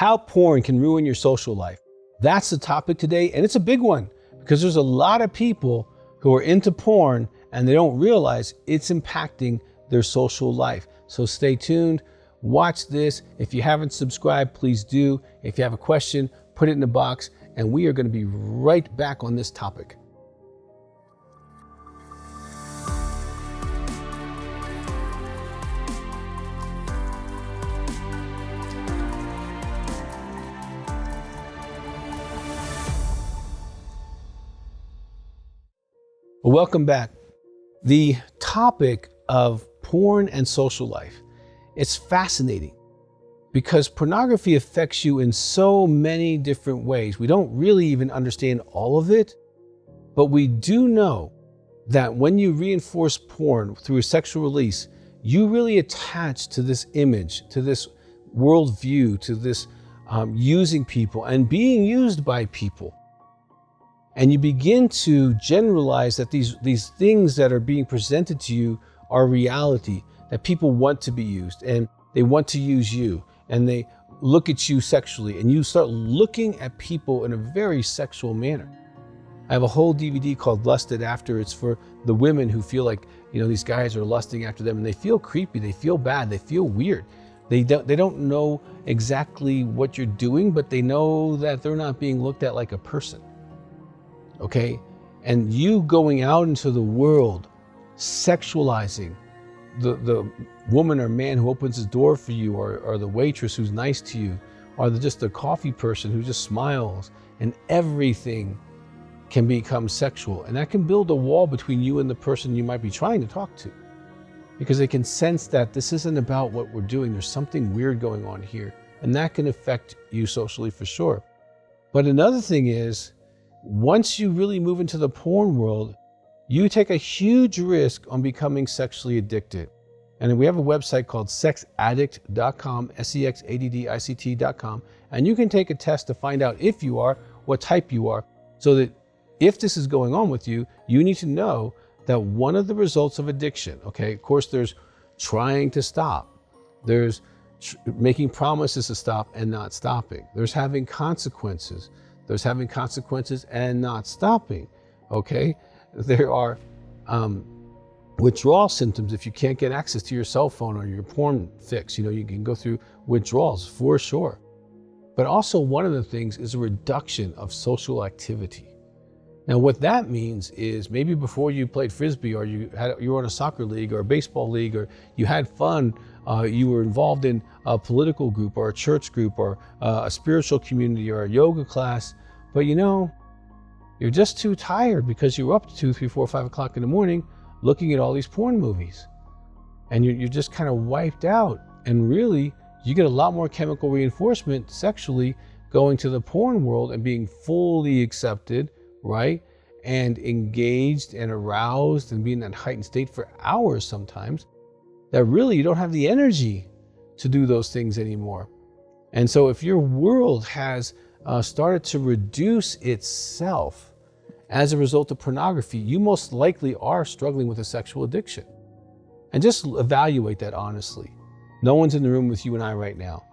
How porn can ruin your social life. That's the topic today, and it's a big one because there's a lot of people who are into porn and they don't realize it's impacting their social life. So stay tuned, watch this. If you haven't subscribed, please do. If you have a question, put it in the box, and we are going to be right back on this topic. Well, welcome back. The topic of porn and social life, it's fascinating because pornography affects you in so many different ways. We don't really even understand all of it, but we do know that when you reinforce porn through a sexual release, you really attach to this image, to this worldview, to this using people and being used by people. And you begin to generalize that these things that are being presented to you are reality, that people want to be used and they want to use you and they look at you sexually and you start looking at people in a very sexual manner. I have a whole DVD called Lusted After. It's for the women who feel like, these guys are lusting after them and they feel creepy, they feel bad, they feel weird. They don't know exactly what you're doing, but they know that they're not being looked at like a person. Okay, and you going out into the world, sexualizing the woman or man who opens his door for you, or the waitress who's nice to you, or just the coffee person who just smiles, and everything can become sexual. And that can build a wall between you and the person you might be trying to talk to, because they can sense that this isn't about what we're doing. There's something weird going on here, and that can affect you socially for sure. But another thing is, once you really move into the porn world, you take a huge risk on becoming sexually addicted. And we have a website called sexaddict.com, sexaddict.com, and you can take a test to find out if you are, what type you are, so that if this is going on with you, you need to know that one of the results of addiction, okay, of course there's trying to stop, there's making promises to stop and not stopping, there's having consequences, and not stopping, okay? There are withdrawal symptoms if you can't get access to your cell phone or your porn fix. You can go through withdrawals for sure. But also one of the things is a reduction of social activity. Now what that means is maybe before you played Frisbee or you were on a soccer league or a baseball league, or you had fun, you were involved in a political group or a church group or a spiritual community or a yoga class, but you're just too tired because you were up 2, 3, 4, 5 o'clock in the morning looking at all these porn movies. And you're just kind of wiped out. And really, you get a lot more chemical reinforcement sexually going to the porn world and being fully accepted, right? And engaged and aroused and being in that heightened state for hours sometimes, that really you don't have the energy to do those things anymore. And so if your world has started to reduce itself as a result of pornography, you most likely are struggling with a sexual addiction. And just evaluate that honestly. No one's in the room with you and I right now.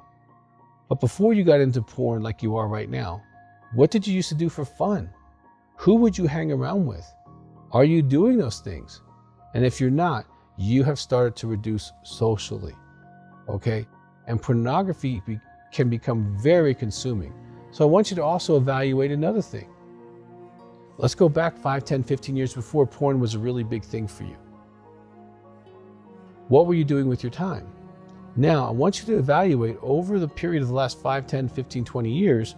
But before you got into porn like you are right now, what did you used to do for fun? Who would you hang around with? Are you doing those things? And if you're not, you have started to reduce socially, okay? And pornography can become very consuming. So I want you to also evaluate another thing. Let's go back 5, 10, 15 years before porn was a really big thing for you. What were you doing with your time? Now, I want you to evaluate over the period of the last 5, 10, 15, 20 years,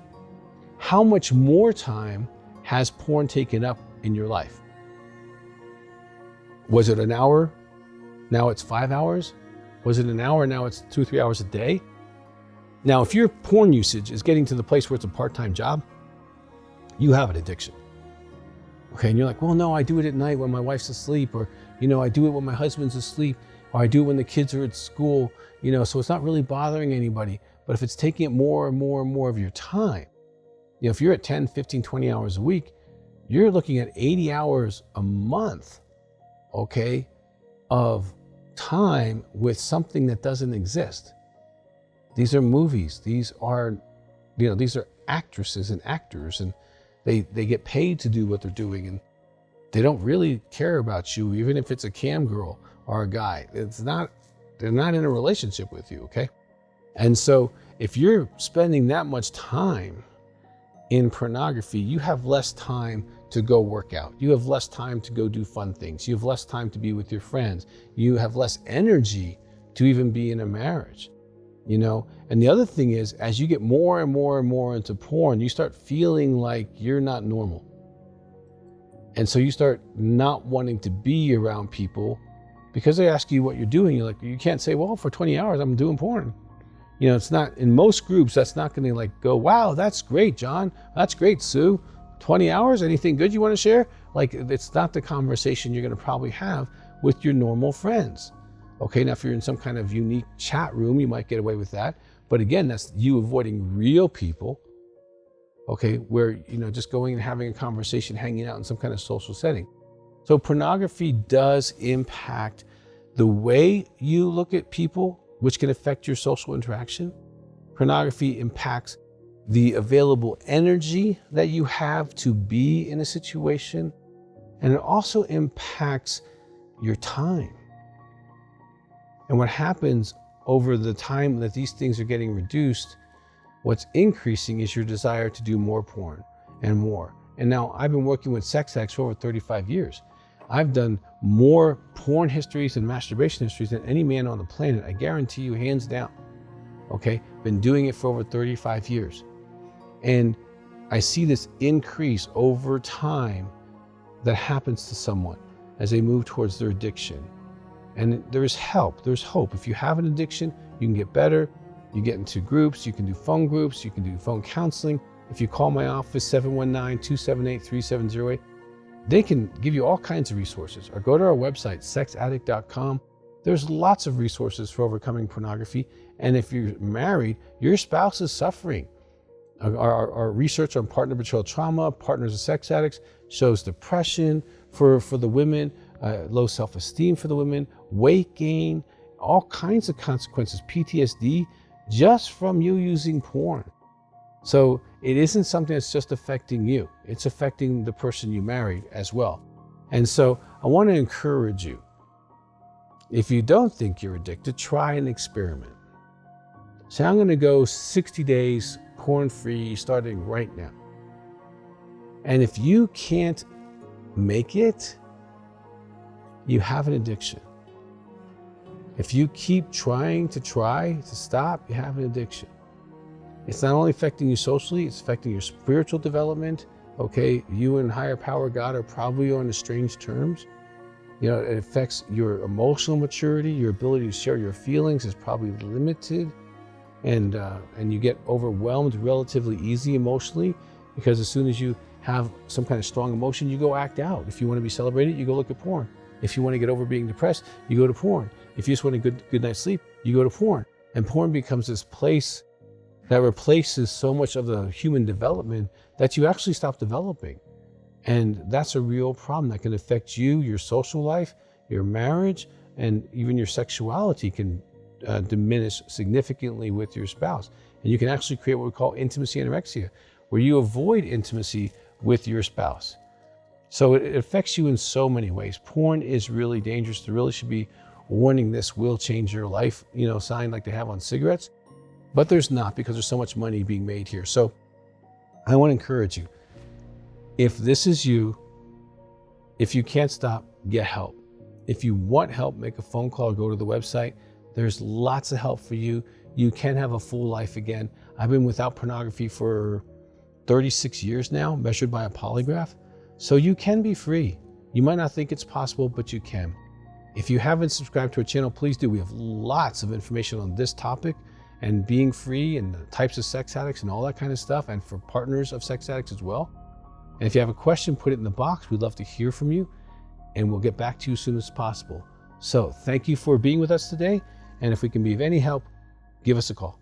how much more time has porn taken up in your life? Was it an hour? Now it's 5 hours? Was it an hour? Now it's 2, 3 hours a day? Now, if your porn usage is getting to the place where it's a part-time job, you have an addiction. Okay, and you're like, well, no, I do it at night when my wife's asleep, or, I do it when my husband's asleep, or I do it when the kids are at school, so it's not really bothering anybody. But if it's taking up more and more and more of your time, if you're at 10, 15, 20 hours a week, you're looking at 80 hours a month, okay, of time with something that doesn't exist. These are movies. These are these are actresses and actors, and they get paid to do what they're doing, and they don't really care about you, even if it's a cam girl or a guy. They're not in a relationship with you, okay? And so if you're spending that much time in pornography, you have less time to go work out. You have less time to go do fun things. You have less time to be with your friends. You have less energy to even be in a marriage, And the other thing is, as you get more and more and more into porn, you start feeling like you're not normal. And so you start not wanting to be around people because they ask you what you're doing. You're like, you can't say, well, for 20 hours, I'm doing porn. It's not, in most groups, that's not going to go, wow, that's great, John. That's great, Sue. 20 hours, anything good you want to share? It's not the conversation you're going to probably have with your normal friends. Okay, now if you're in some kind of unique chat room, you might get away with that. But again, that's you avoiding real people. Okay, where, just going and having a conversation, hanging out in some kind of social setting. So pornography does impact the way you look at people, which can affect your social interaction. Pornography impacts the available energy that you have to be in a situation. And it also impacts your time. And what happens over the time that these things are getting reduced, what's increasing is your desire to do more porn and more. And now I've been working with sex addicts for over 35 years. I've done more porn histories and masturbation histories than any man on the planet. I guarantee you, hands down. Okay, been doing it for over 35 years. And I see this increase over time that happens to someone as they move towards their addiction. And there's help, there's hope. If you have an addiction, you can get better. You get into groups, you can do phone groups, you can do phone counseling. If you call my office, 719-278-3708, they can give you all kinds of resources. Or go to our website, sexaddict.com. There's lots of resources for overcoming pornography. And if you're married, your spouse is suffering. Our research on partner betrayal trauma, partners of sex addicts, shows depression for the women, low self-esteem for the women, weight gain, all kinds of consequences, PTSD, just from you using porn. So it isn't something that's just affecting you. It's affecting the person you married as well. And so I want to encourage you, if you don't think you're addicted, try an experiment. Say, I'm going to go 60 days porn-free starting right now. And if you can't make it, you have an addiction. If you keep trying to stop, you have an addiction. It's not only affecting you socially, it's affecting your spiritual development. Okay, you and higher power God are probably on estranged terms. It affects your emotional maturity, your ability to share your feelings is probably limited. And you get overwhelmed relatively easy emotionally, because as soon as you have some kind of strong emotion, you go act out. If you want to be celebrated, you go look at porn. If you want to get over being depressed, you go to porn. If you just want a good night's sleep, you go to porn. And porn becomes this place that replaces so much of the human development that you actually stop developing. And that's a real problem that can affect you, your social life, your marriage, and even your sexuality can diminish significantly with your spouse. And you can actually create what we call intimacy anorexia, where you avoid intimacy with your spouse. So it affects you in so many ways. Porn is really dangerous. There really should be warning, this will change your life, sign like they have on cigarettes. But there's not, because there's so much money being made here. So I want to encourage you, if this is you, if you can't stop, get help. If you want help, make a phone call or go to the website. There's lots of help for you. You can have a full life again. I've been without pornography for 36 years now, measured by a polygraph. So you can be free. You might not think it's possible, but you can. If you haven't subscribed to our channel, please do. We have lots of information on this topic and being free and the types of sex addicts and all that kind of stuff, and for partners of sex addicts as well. And if you have a question, put it in the box. We'd love to hear from you, and we'll get back to you as soon as possible. So thank you for being with us today. And if we can be of any help, give us a call.